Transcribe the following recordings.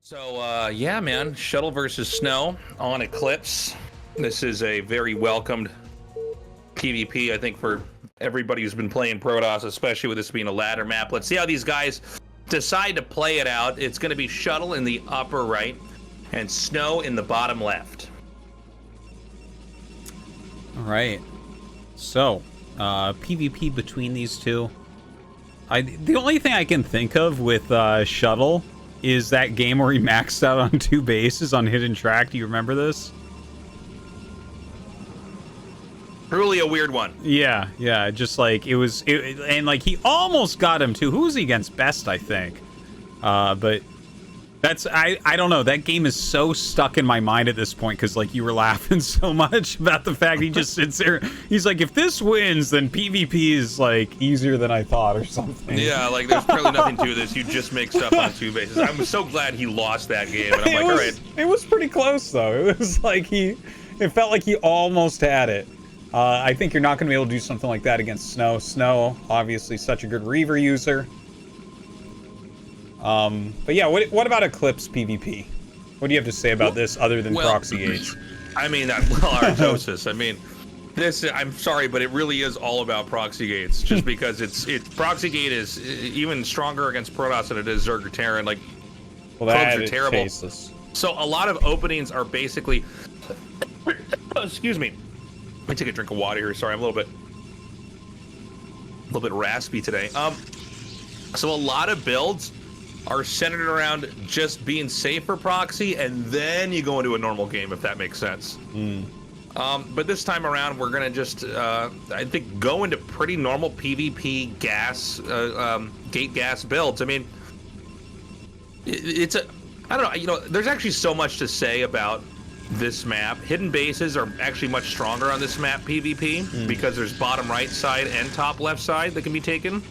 So, yeah, man, Shuttle versus Snow on Eclipse. This is a very welcomed PvP, I think, for everybody who's been playing Protoss, especially with this being a ladder map. Let's see how these guys decide to play it out. It's going to be Shuttle in the upper right and Snow in the bottom left. All right. So, PvP between these two. The only thing I can think of with Shuttle is that game where he maxed out on 2 bases on Hidden Track. Do you remember this? Truly a weird one. Yeah, just like and like he almost got him too. Who was he against? Best, I think. But that's I don't know. That game is so stuck in my mind at this point because like you were laughing so much about the fact he just sits there. He's like, if this wins, then PvP is like easier than I thought or something. Yeah, like there's really nothing to this. You just make stuff on 2 bases. I'm so glad he lost that game. And I'm like, all right. It was pretty close though. It was like it felt like he almost had it. I think you're not going to be able to do something like that against Snow. Snow, obviously, such a good Reaver user. But yeah, what about Eclipse PvP? What do you have to say about this other than proxy gates? I mean, Artosis. I mean, this. I'm sorry, but it really is all about proxy gates. Just because it's proxy gate is even stronger against Protoss than it is Zerg or Terran. Like, clubs are terrible. Tasteless. So a lot of openings are basically. Excuse me. Let me take a drink of water here. Sorry, I'm a little bit raspy today. So a lot of builds are centered around just being safe for proxy, and then you go into a normal game, if that makes sense. But this time around, we're gonna just, I think, go into pretty normal PvP gas, gate gas builds. I mean, I don't know, you know, there's actually so much to say about this map. Hidden bases are actually much stronger on this map PvP because there's bottom right side and top left side that can be taken.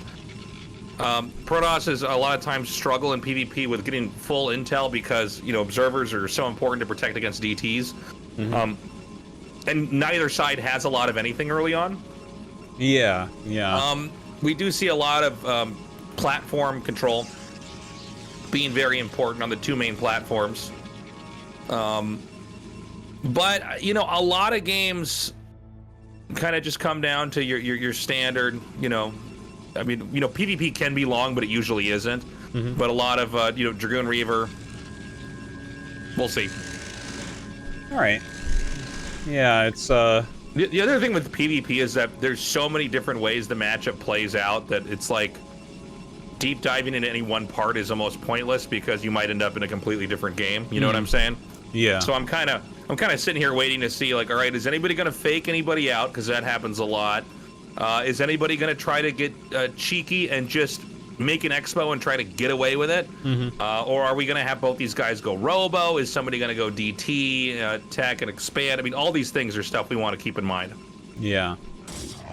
Protoss is a lot of times struggle in PvP with getting full intel because, you know, observers are so important to protect against DTs. And neither side has a lot of anything early on. Yeah. We do see a lot of platform control being very important on the 2 main platforms. But, you know, a lot of games kind of just come down to your standard, you know, I mean, you know, PvP can be long, but it usually isn't. But a lot of, you know, Dragoon Reaver, we'll see. All right. Yeah, it's The other thing with PvP is that there's so many different ways the matchup plays out that it's like deep diving into any one part is almost pointless because you might end up in a completely different game. You know what I'm saying? Yeah. So I'm kind of sitting here waiting to see, like, all right, is anybody going to fake anybody out? Because that happens a lot. Is anybody going to try to get cheeky and just make an expo and try to get away with it? Or are we going to have both these guys go robo? Is somebody going to go DT, tech, and expand? I mean, all these things are stuff we want to keep in mind. Yeah.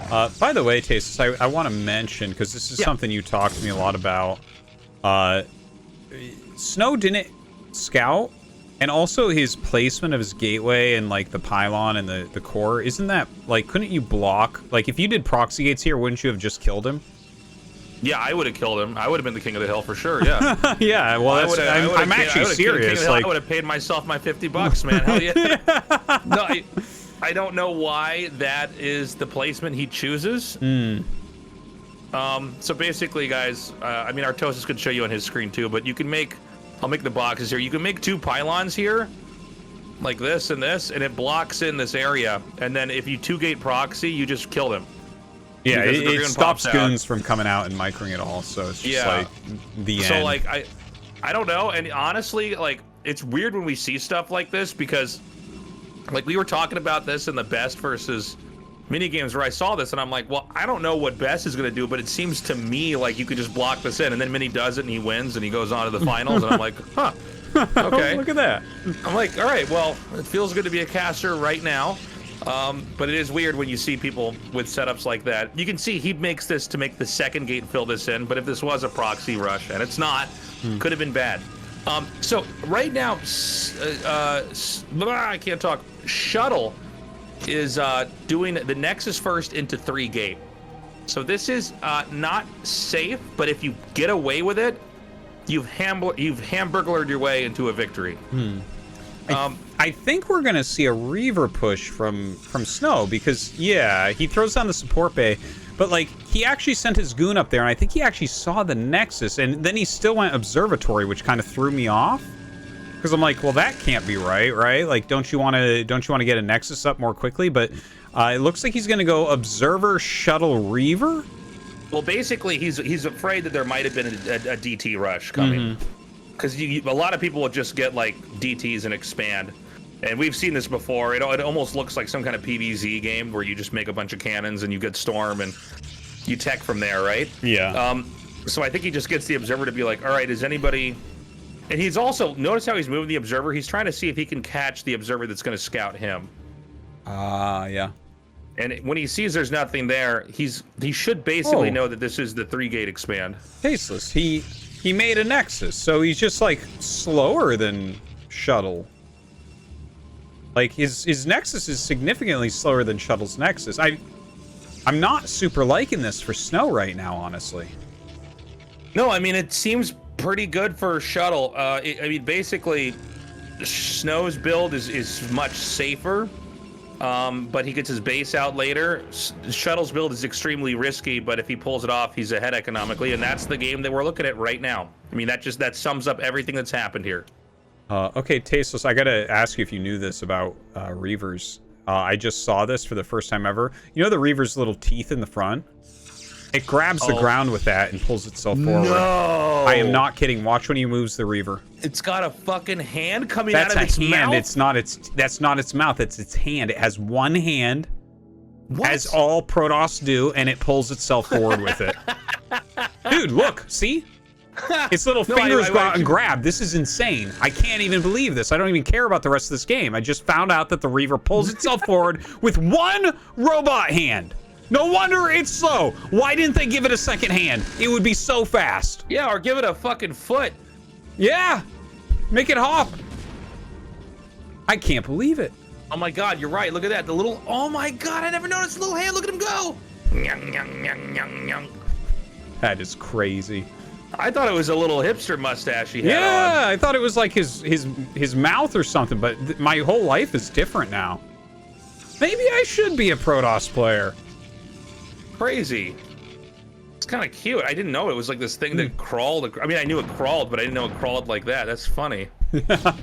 By the way, Tastosis, I want to mention, because this is something you talked to me a lot about. Snow didn't scout, and also his placement of his gateway and like the pylon and the core, isn't that, like, couldn't you block? Like, if you did proxy gates here, wouldn't you have just killed him? Yeah, I would have killed him. I would have been the king of the hill for sure, yeah. Yeah, well, I'm actually serious. Like, I would have paid myself my $50, man. Hell yeah. No, I don't know why that is the placement he chooses. So basically, guys, I mean, Artosis could show you on his screen too, but you can make, I'll make the boxes here. You can make 2 pylons here, like this and this, and it blocks in this area. And then if you 2-gate proxy, you just kill them. Yeah, it stops goons from coming out and microing it all, so it's just like the end. So like, I don't know, and honestly, like, it's weird when we see stuff like this because, like, we were talking about this in the best versus minigames where I saw this and I'm like, well, I don't know what best is going to do, but it seems to me like you could just block this in, and then Mini does it and he wins and he goes on to the finals, and I'm like, huh, okay. Look at that. I'm like, all right, well, it feels good to be a caster right now. But it is weird when you see people with setups like that. You can see he makes this to make the 2nd gate fill this in, but if this was a proxy rush, and it's not, could have been bad. So right now, I can't talk. Shuttle is doing the Nexus first into 3-gate. So this is not safe, but if you get away with it, you've hamburglared your way into a victory. I think we're gonna see a Reaver push from Snow because yeah, he throws down the support bay, but like he actually sent his goon up there, and I think he actually saw the Nexus, and then he still went Observatory, which kind of threw me off because I'm like, well, that can't be right? Like, don't you want to get a Nexus up more quickly? But it looks like he's gonna go Observer, Shuttle, Reaver. Well, basically, he's afraid that there might have been a DT rush coming. Because a lot of people will just get like DTs and expand, and we've seen this before. It almost looks like some kind of PvZ game where you just make a bunch of cannons and you get storm and you tech from there, right? Yeah. So I think he just gets the observer to be like, all right, is anybody? And he's also notice how he's moving the observer. He's trying to see if he can catch the observer that's going to scout him. Yeah. And when he sees there's nothing there, he should basically know that this is the 3-gate expand. Tasteless. He made a Nexus, so he's just like slower than Shuttle. Like his Nexus is significantly slower than Shuttle's Nexus. I'm not super liking this for Snow right now, honestly. No, I mean it seems pretty good for Shuttle. I mean basically, Snow's build is much safer. But he gets his base out later. Shuttle's build is extremely risky, but if he pulls it off, he's ahead economically, and that's the game that we're looking at right now. I mean, that sums up everything that's happened here. Okay, Tasteless, I gotta ask you if you knew this about Reavers. I just saw this for the first time ever. You know the Reaver's little teeth in the front? It grabs the ground with that and pulls itself forward. No! I am not kidding. Watch when he moves the Reaver. It's got a fucking hand coming out of its mouth? That's not its mouth. It's its hand. It has one hand, What? as all Protoss do, and it pulls itself forward with it. Dude, look. See? Its little fingers go out and grab. This is insane. I can't even believe this. I don't even care about the rest of this game. I just found out that the Reaver pulls itself forward with one robot hand. No wonder it's slow. Why didn't they give it a second hand? It would be so fast. Yeah, or give it a fucking foot. Yeah. Make it hop. I can't believe it. Oh my god, you're right. Look at that. The little... Oh my god, I never noticed the little hand. Look at him go. Nyang, nyang, nyang, nyang, nyang. That is crazy. I thought it was a little hipster mustache he had Yeah, on. I thought it was like his mouth or something, but my whole life is different now. Maybe I should be a Protoss player. Crazy. It's kind of cute. I didn't know it was like this thing that crawled. I mean, I knew it crawled, but I didn't know it crawled like that. That's funny. All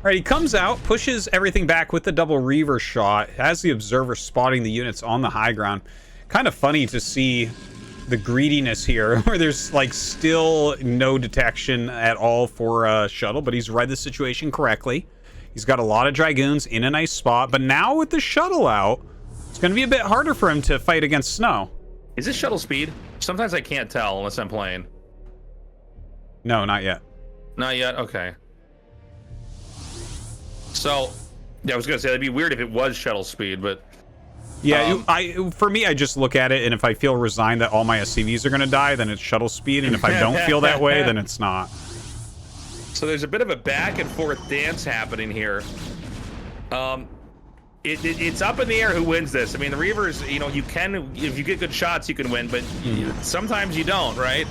right, he comes out, pushes everything back with the double Reaver shot, has the observer spotting the units on the high ground. Kind of funny to see the greediness here, where there's like still no detection at all for Shuttle, but he's read the situation correctly. He's got a lot of Dragoons in a nice spot, but now with the Shuttle out, it's going to be a bit harder for him to fight against Snow. Is this Shuttle speed? Sometimes I can't tell unless I'm playing. No, not yet. Not yet? Okay. So, yeah, I was going to say, that'd be weird if it was Shuttle speed, but... Yeah, for me, I just look at it, and if I feel resigned that all my SCVs are going to die, then it's Shuttle speed, and if I don't feel that way, then it's not. So there's a bit of a back and forth dance happening here. It's up in the air who wins this. I mean, the Reavers, you know, you can, if you get good shots, you can win, but sometimes you don't, right?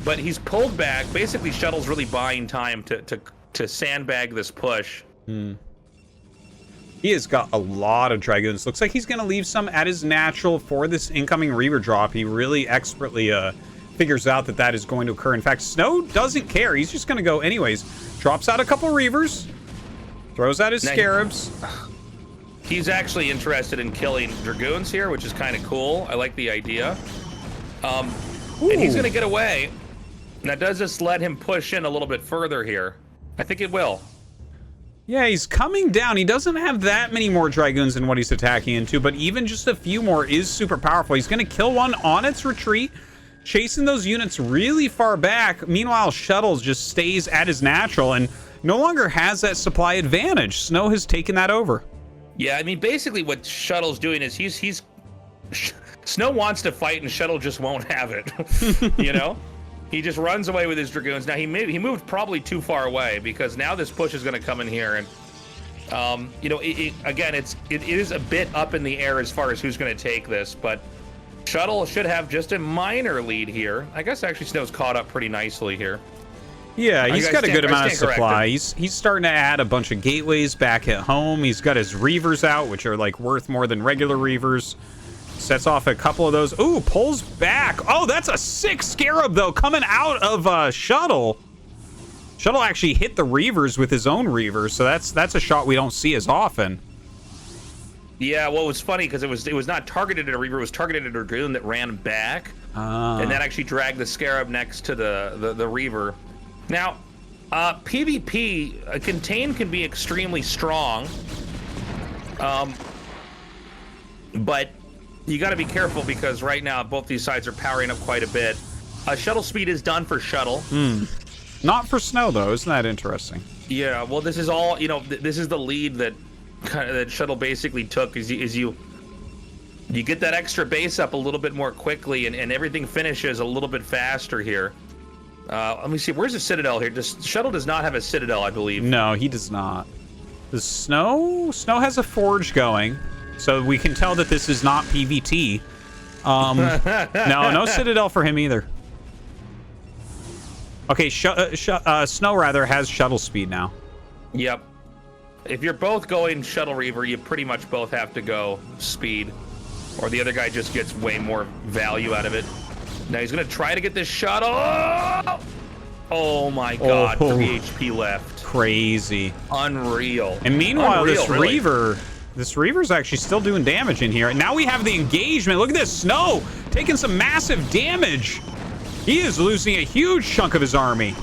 But he's pulled back. Basically, Shuttle's really buying time to sandbag this push. He has got a lot of Dragoons. Looks like he's going to leave some at his natural for this incoming Reaver drop. He really expertly figures out that that is going to occur. In fact, Snow doesn't care. He's just going to go anyways. Drops out a couple Reavers. Throws out his Scarabs. He's actually interested in killing Dragoons here, which is kind of cool. I like the idea. And he's going to get away. Now, does this let him push in a little bit further here? I think it will. Yeah, he's coming down. He doesn't have that many more Dragoons than what he's attacking into, but even just a few more is super powerful. He's going to kill one on its retreat, chasing those units really far back. Meanwhile, Shuttles just stays at his natural and no longer has that supply advantage. Snow has taken that over. Yeah, I mean, basically what Shuttle's doing is he's Snow wants to fight and Shuttle just won't have it, you know? He just runs away with his Dragoons. Now, he moved probably too far away because now this push is going to come in here. And, you know, again, it is a bit up in the air as far as who's going to take this. But Shuttle should have just a minor lead here. I guess actually Snow's caught up pretty nicely here. Yeah, he's got a good amount of supply. Corrected. He's starting to add a bunch of gateways back at home. He's got his Reavers out, which are like worth more than regular Reavers. Sets off a couple of those. Ooh, pulls back. Oh, that's a sick Scarab, though, coming out of Shuttle. Shuttle actually hit the Reavers with his own Reavers, so that's a shot we don't see as often. Yeah, well, it was funny because it was not targeted at a Reaver, it was targeted at a Dragoon that ran back. And that actually dragged the Scarab next to the Reaver. Now, PvP, Contain can be extremely strong. But you got to be careful because right now both these sides are powering up quite a bit. Shuttle speed is done for Shuttle. Not for Snow, though. Isn't that interesting? Yeah, well, this is all, this is the lead that Shuttle basically took is you get that extra base up a little bit more quickly and everything finishes a little bit faster here. Let me see, where's the Citadel here? Shuttle does not have a Citadel, I believe. No, he does not. Does Snow has a forge going, so we can tell that this is not PvT. No Citadel for him either. Okay, Snow rather has shuttle speed now. Yep. If you're both going Shuttle Reaver, you pretty much both have to go speed, or the other guy just gets way more value out of it. Now he's gonna try to get this shuttle. Oh my God, 3 HP left. Crazy. Unreal. And meanwhile, Unreal, this Reaver's actually still doing damage in here. And now we have the engagement. Look at this, Snow taking some massive damage. He is losing a huge chunk of his army.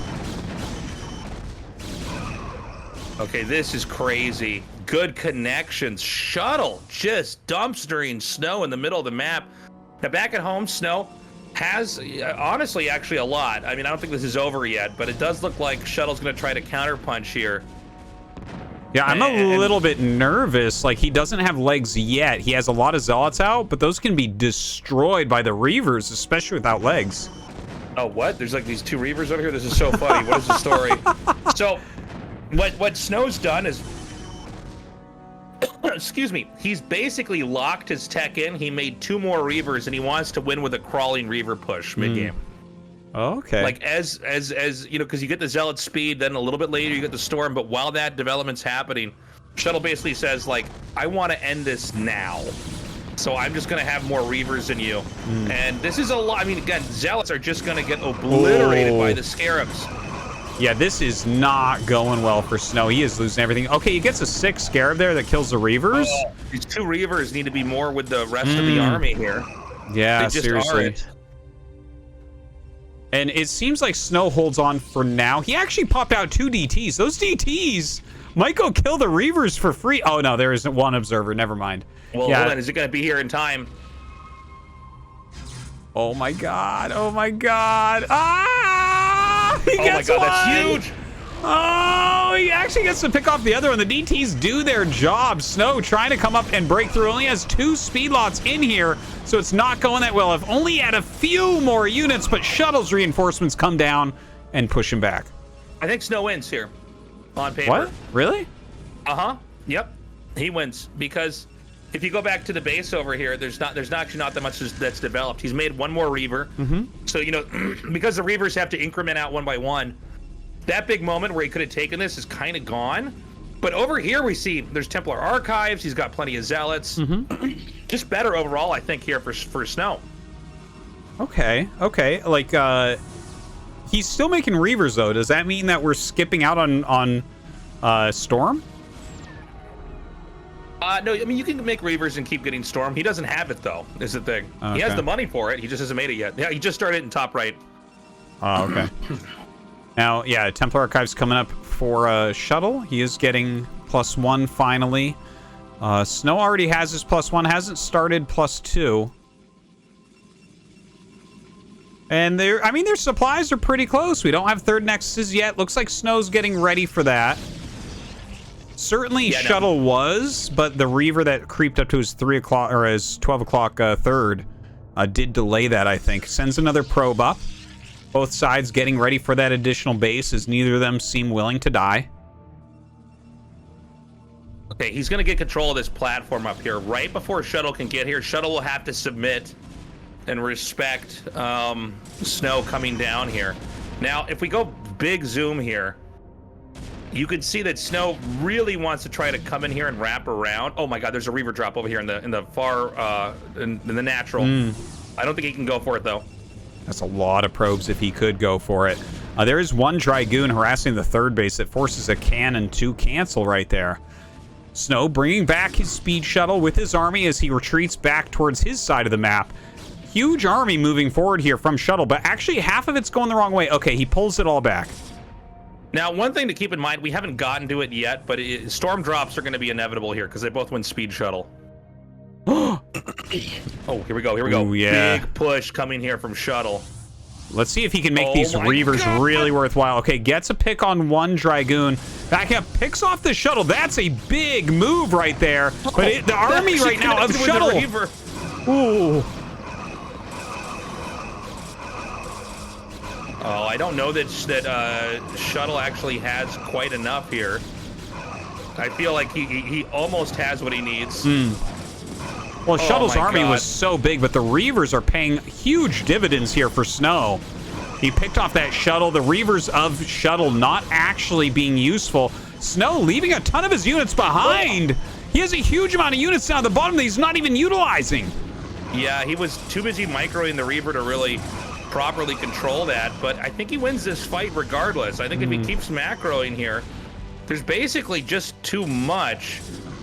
Okay, this is crazy. Good connections. Shuttle just dumpstering Snow in the middle of the map. Now back at home, Snow has, honestly, actually a lot. I mean, I don't think this is over yet, but it does look like Shuttle's going to try to counterpunch here. Yeah, I'm a little bit nervous. Like, he doesn't have legs yet. He has a lot of Zealots out, but those can be destroyed by the Reavers, especially without legs. Oh, what? There's like these 2 Reavers over here? This is so funny. What is the story? So, what Snow's done is, excuse me, he's basically locked his tech in. He made 2 more Reavers, and he wants to win with a crawling Reaver push mid-game. Okay. Like, as you know, because you get the Zealot speed, then a little bit later you get the Storm, but while that development's happening, Shuttle basically says, like, I want to end this now. So I'm just going to have more Reavers than you. And this is a lot. I mean, again, Zealots are just going to get obliterated by the Scarabs. Yeah, this is not going well for Snow. He is losing everything. Okay, he gets a 6 Scarab there that kills the Reavers. These 2 Reavers need to be more with the rest of the army here. Yeah, they just seriously. aren't. And it seems like Snow holds on for now. He actually popped out 2 DTs. Those DTs might go kill the Reavers for free. Oh, no, there isn't one observer. Never mind. Well, hold on. Is it going to be here in time? Oh, my God. Oh, my God. Ah! He gets my God, one. that's huge. Oh, he actually gets to pick off the other one. The DTs do their job. Snow trying to come up and break through. Only has 2 speed lots in here, so it's not going that well. If only had a few more units, but Shuttle's reinforcements come down and push him back. I think Snow wins here on paper. What? Really? Uh-huh. Yep. He wins because if you go back to the base over here, there's actually not that much that's developed. He's made 1 more Reaver. So, you know, because the Reavers have to increment out 1 by 1, that big moment where he could have taken this is kind of gone. But over here we see there's Templar Archives. He's got plenty of Zealots. Just better overall, I think, here for Snow. Okay. Like, he's still making Reavers, though. Does that mean that we're skipping out on Storm? No, I mean, you can make Reavers and keep getting Storm. He doesn't have it, though, is the thing. Okay. He has the money for it. He just hasn't made it yet. Yeah, he just started in top right. Oh, okay. Now, yeah, Templar Archives coming up for Shuttle. He is getting +1 finally. Snow already has his +1. Hasn't started +2. And their supplies are pretty close. We don't have 3rd Nexuses yet. Looks like Snow's getting ready for that. Certainly, yeah, Shuttle was, but the Reaver that creeped up to his 3 o'clock or his 12 o'clock 3rd did delay that, I think. Sends another probe up. Both sides getting ready for that additional base as neither of them seem willing to die. Okay, he's going to get control of this platform up here. Right before Shuttle can get here, Shuttle will have to submit and respect Snow coming down here. Now, if we go big zoom here, you can see that Snow really wants to try to come in here and wrap around. Oh my God, there's a Reaver drop over here in the far in the natural. I don't think he can go for it though. That's a lot of probes if he could go for it. There is one Dragoon harassing the third base that forces a cannon to cancel right there. Snow bringing back his speed shuttle with his army as he retreats back towards his side of the map. Huge army moving forward here from shuttle, but actually half of it's going the wrong way. Okay, he pulls it all back. Now, one thing to keep in mind, we haven't gotten to it yet, but storm drops are going to be inevitable here because they both win speed shuttle. Oh, here we go. Ooh, yeah. Big push coming here from shuttle. Let's see if he can make these Reavers really worthwhile. Okay, gets a pick on one Dragoon. Back up, picks off the shuttle. That's a big move right there. But the army right now of shuttle. Ooh. Oh, I don't know that shuttle actually has quite enough here. I feel like he almost has what he needs. Well, Shuttle's army was so big, but the Reavers are paying huge dividends here for Snow. He picked off that shuttle. The Reavers of shuttle not actually being useful. Snow leaving a ton of his units behind. He has a huge amount of units down at the bottom that he's not even utilizing. Yeah, he was too busy microing the Reaver to really properly control that, but I think he wins this fight regardless. I think if he keeps macroing here, there's basically just too much.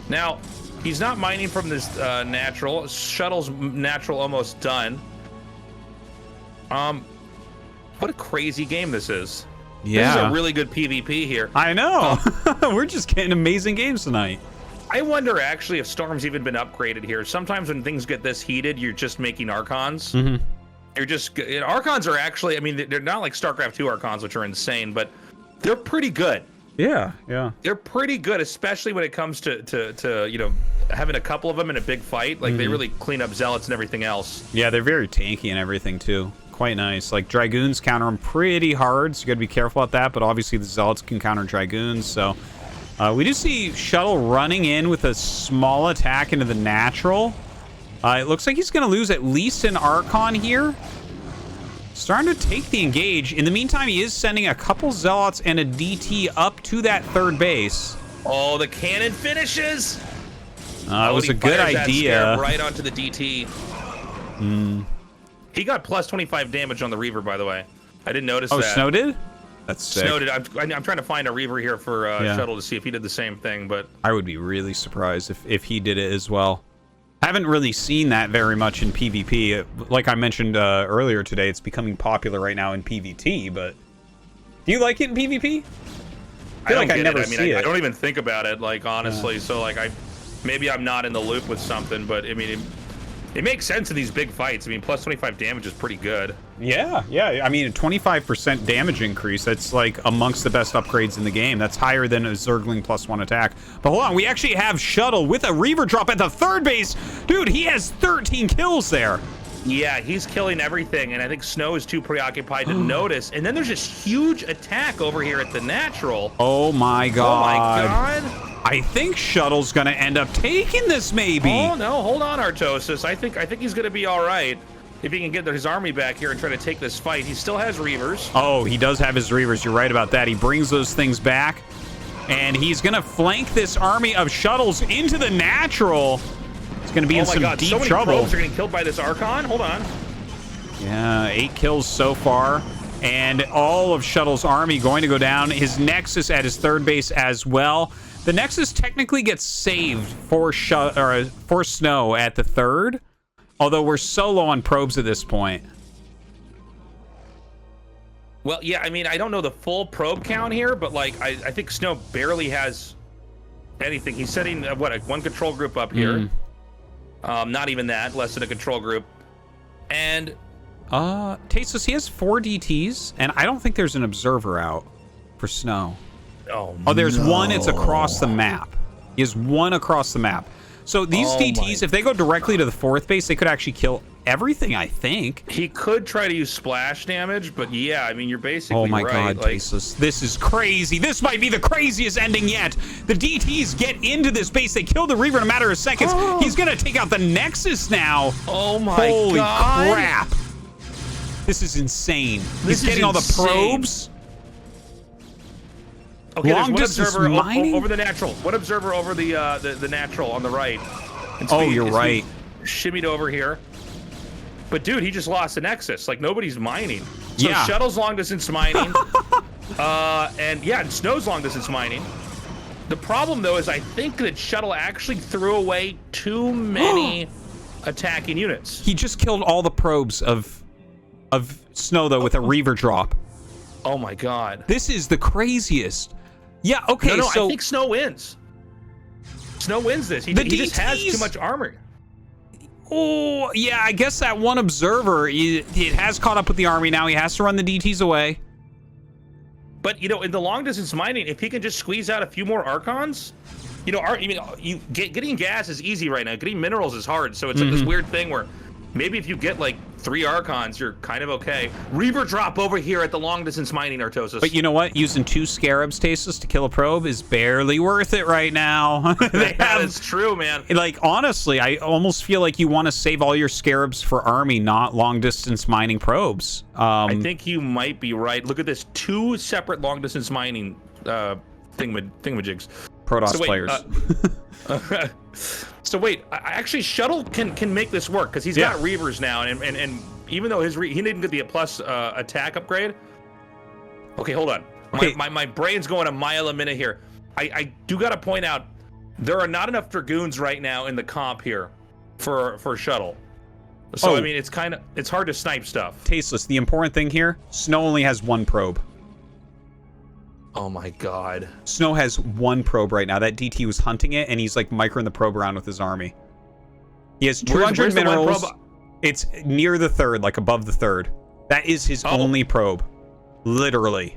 Now, he's not mining from this natural. Shuttle's natural almost done. What a crazy game this is. Yeah. This is a really good PvP here. I know. We're just getting amazing games tonight. I wonder actually if Storm's even been upgraded here. Sometimes when things get this heated, you're just making Archons. You're just, Archons are actually, I mean, they're not like StarCraft 2 Archons, which are insane, but they're pretty good. Yeah. They're pretty good, especially when it comes to you know, having a couple of them in a big fight. Like, they really clean up Zealots and everything else. Yeah, they're very tanky and everything, too. Quite nice. Like, Dragoons counter them pretty hard, so you gotta be careful about that, but obviously the Zealots can counter Dragoons, so... we do see Shuttle running in with a small attack into the natural. It looks like he's going to lose at least an Archon here. Starting to take the engage. In the meantime, he is sending a couple Zealots and a DT up to that third base. Oh, the cannon finishes! It was a good idea. Right onto the DT. He got plus 25 damage on the Reaver, by the way. I didn't notice that. Oh, Snow did? That's sick. Snow did. I'm trying to find a Reaver here for Shuttle to see if he did the same thing, but... I would be really surprised if he did it as well. Haven't really seen that very much in PvP. Like I mentioned earlier today, it's becoming popular right now in PvT, but... Do you like it in PvP? I feel like I never see it. I don't even think about it, like, honestly. So, like, maybe I'm not in the loop with something, but, I mean... It makes sense in these big fights. I mean, plus 25 damage is pretty good. Yeah. I mean, a 25% damage increase, that's like amongst the best upgrades in the game. That's higher than a Zergling plus 1 attack. But hold on, we actually have Shuttle with a Reaver drop at the third base. Dude, he has 13 kills there. Yeah, he's killing everything, and I think Snow is too preoccupied to notice. And then there's this huge attack over here at the natural. Oh my god. Oh my god. I think Shuttle's gonna end up taking this, maybe. Oh no, hold on, Artosis. I think he's gonna be all right if he can get his army back here and try to take this fight. He still has Reavers. Oh, he does have his Reavers. You're right about that. He brings those things back, and he's gonna flank this army of Shuttles into the natural. It's gonna be in some deep so many trouble. Probes are getting killed by this Archon. Hold on. Yeah, 8 kills so far. And all of Shuttle's army going to go down. His Nexus at his third base as well. The Nexus technically gets saved for Snow at the third, although we're so low on probes at this point. Well, yeah, I mean, I don't know the full probe count here, but like I think Snow barely has anything. He's setting what, one control group up here. Not even that, less than a control group. And Tastosis, he has 4 DTs, and I don't think there's an observer out for Snow. Oh, there's one. It's across the map. He has one across the map. So these DTs, if they go directly to the fourth base, they could actually kill everything, I think. He could try to use splash damage, but yeah, I mean, you're basically right. Oh my god, like... Tastosis. This is crazy. This might be the craziest ending yet. The DTs get into this base. They kill the Reaver in a matter of seconds. He's going to take out the Nexus now. Oh my god. Holy crap. This is insane. He's getting all the probes. Okay, there's Long one distance observer mining? over the natural. One observer over the natural on the right. Oh, you're right. Shimmied over here. But dude, he just lost the Nexus. Like, nobody's mining. So Yeah. Shuttle's long distance mining. and Snow's long distance mining. The problem though is I think that Shuttle actually threw away too many attacking units. He just killed all the probes of Snow though with a Reaver drop. Oh my god. This is the craziest. Yeah, okay, No, so I think Snow wins. Snow wins this. He just has too much armor. Oh, yeah, I guess that one observer, it has caught up with the army now. He has to run the DTs away. But, you know, in the long distance mining, if he can just squeeze out a few more Archons, you know, getting gas is easy right now. Getting minerals is hard. So it's like this weird thing where maybe if you get like 3 Archons, you're kind of okay. Reaver drop over here at the long distance mining, Artosis. But you know what? Using 2 Scarabs, Tastosis, to kill a probe is barely worth it right now. That's true, man. Like, honestly, I almost feel like you want to save all your Scarabs for army, not long distance mining probes. I think you might be right. Look at this. 2 separate long distance mining thingamajigs. Protoss players. So wait, actually Shuttle can make this work because he's got Reavers now, and even though he didn't get the plus attack upgrade. Okay, hold on. Okay. My brain's going a mile a minute here. I do got to point out there are not enough Dragoons right now in the comp here for Shuttle. So I mean, it's hard to snipe stuff. Tasteless. The important thing here: Snow only has 1 probe. Oh my god. Snow has 1 probe right now. That DT was hunting it, and he's like microing the probe around with his army. He has 200 where's minerals. It's near the 3rd, like above the 3rd. That is his only probe. Literally.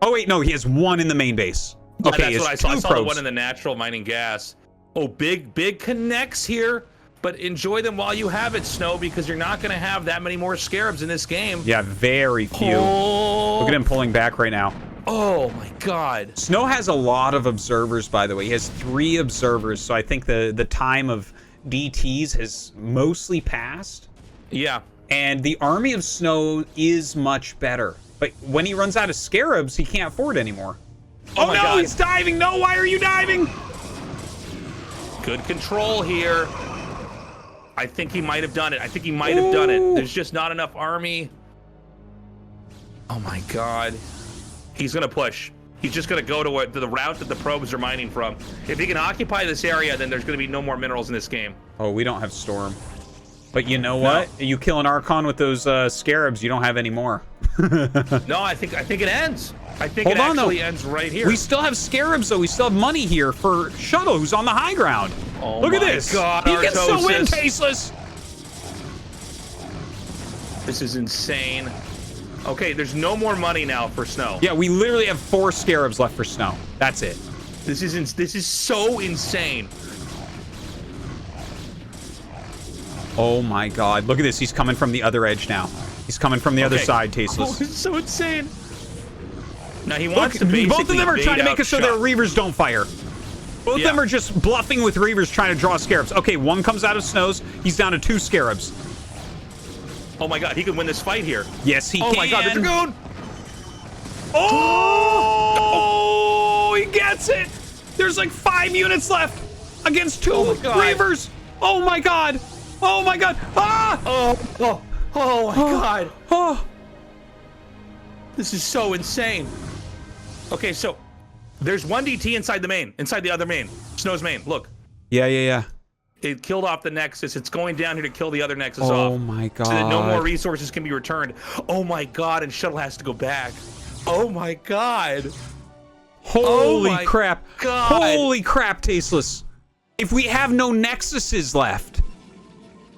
Oh, wait, no, he has 1 in the main base. Okay, that's what I saw. I saw probes. the one in the natural mining gas. Oh, big connects here, but enjoy them while you have it, Snow, because you're not going to have that many more Scarabs in this game. Yeah, very few. Oh. Look at him pulling back right now. Oh my god. Snow has a lot of observers, by the way. He has 3 observers, so I think the time of DTs has mostly passed. Yeah. And the army of Snow is much better. But when he runs out of Scarabs, he can't afford anymore. Oh no, God. He's diving! No, why are you diving? Good control here. I think he might have done it. There's just not enough army. Oh my god. He's gonna push. He's just gonna go to the route that the probes are mining from. If he can occupy this area, then there's gonna be no more minerals in this game. Oh, we don't have Storm. But you know what? You kill an Archon with those Scarabs, you don't have any more. No, I think it ends. I think it actually ends right here. We still have Scarabs, though. We still have money here for Shuttle, who's on the high ground. Oh, look at this. God, he can still win, Artosis. Tasteless. This is insane. Okay, there's no more money now for Snow. Yeah, we literally have 4 Scarabs left for Snow. That's it. This is so insane. Oh my god. Look at this. He's coming from the other edge now. He's coming from the other side, Tasteless. Oh, it's so insane. Now he wants to basically both of them are trying to make it so their Shut. Reavers don't fire. Both of them are just bluffing with Reavers trying to draw Scarabs. Okay, one comes out of Snow's. He's down to 2 Scarabs. Oh my god, he can win this fight here. Yes, he can. Oh my god, the Dragoon! Oh, he gets it. There's like 5 units left against 2 Reavers. Oh my god. Oh my god. Ah! Oh my god. Oh. This is so insane. Okay, so there's 1 DT inside the other main. Snow's main, look. Yeah. It killed off the Nexus. It's going down here to kill the other Nexus off. Oh my god. So that no more resources can be returned. Oh my god, and Shuttle has to go back. Oh my god. Holy crap. God. Holy crap, Tasteless. If we have no Nexuses left.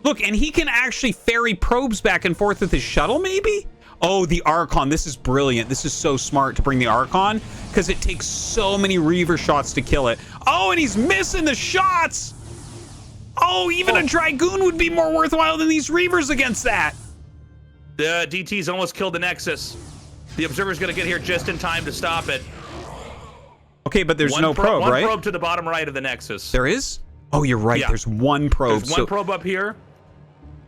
Look, and he can actually ferry probes back and forth with his shuttle, maybe? Oh, the Archon. This is brilliant. This is so smart to bring the Archon because it takes so many Reaver shots to kill it. Oh, and he's missing the shots. Oh, even a Dragoon would be more worthwhile than these Reavers against that. The DT's almost killed the Nexus. The Observer's going to get here just in time to stop it. Okay, but there's no probe, right? One probe to the bottom right of the Nexus. There is? Oh, you're right. Yeah. There's 1 probe. There's 1 probe up here.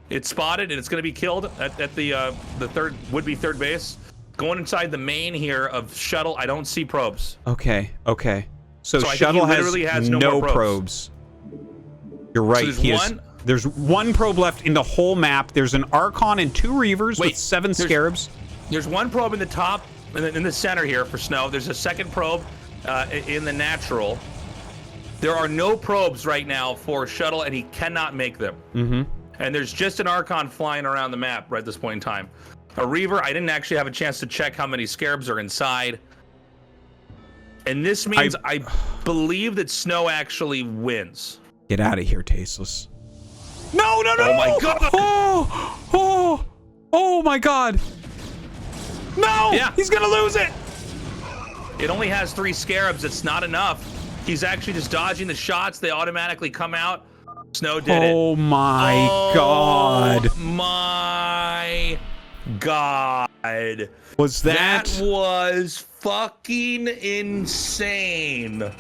It's spotted, and it's going to be killed at the third would-be third base. Going inside the main here of shuttle, I don't see probes. Okay. Okay. So I think shuttle he literally has no no more probes. You're right. So there's one probe left in the whole map. There's an Archon and 2 Reavers with 7 Scarabs. There's one probe in the top, in the center here for snow. There's a second probe in the natural. There are no probes right now for shuttle, and he cannot make them. Mm-hmm. And there's just an Archon flying around the map right at this point in time. A Reaver, I didn't actually have a chance to check how many Scarabs are inside. And this means I believe that Snow actually wins. Get out of here, Tasteless. No, no, no! Oh my god! Oh my god! No! Yeah. He's gonna lose it! It only has 3 Scarabs. It's not enough. He's actually just dodging the shots. They automatically come out. Snow did it. Oh my god. Oh my god. Was that... That was fucking insane.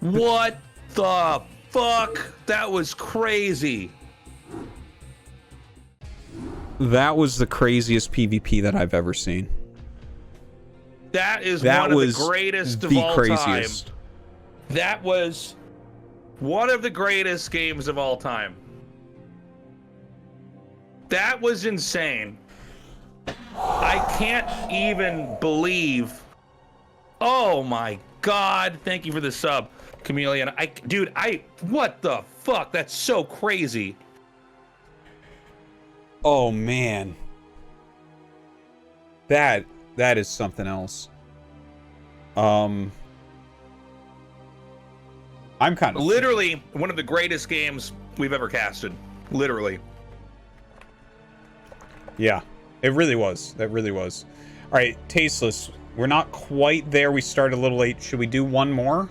What the fuck? That was crazy. That was the craziest PvP that I've ever seen. That is one of the greatest of all time. That was one of the greatest games of all time. That was insane. I can't even believe. Oh my god. Thank you for the sub, Chameleon. What the fuck? That's so crazy. Oh man. That is something else. I'm kind of literally one of the greatest games we've ever casted. Literally. Yeah, it really was. That really was. All right, Tasteless. We're not quite there. We started a little late. Should we do one more?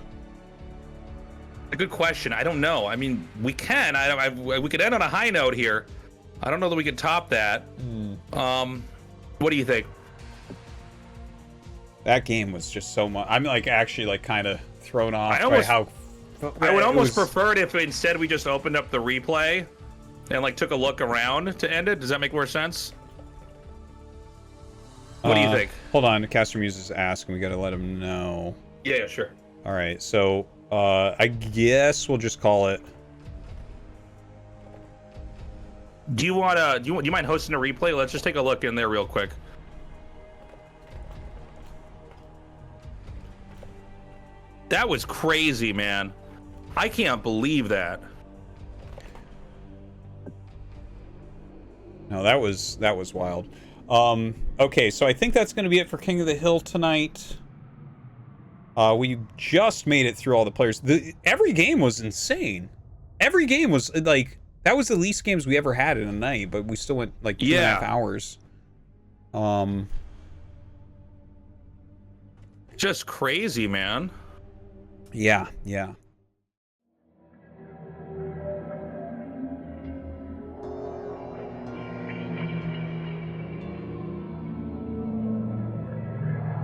A good question. I don't know. I mean, we can. We could end on a high note here. I don't know that we can top that. What do you think? That game was just so much. I'm like actually like kind of thrown off by how. I would almost prefer it if instead we just opened up the replay and like took a look around to end it. Does that make more sense? What do you think? Hold on, CasterMuse is asking. We got to let him know. Yeah, sure. All right, so I guess we'll just call it. Do you mind hosting a replay? Let's just take a look in there real quick. That was crazy, man. I can't believe that. No, that was wild. Okay, so I think that's going to be it for King of the Hill tonight. We just made it through all the players. Every game was insane. Every game was like, that was the least games we ever had in a night, but we still went like 2.5 hours. Just crazy, man. Yeah.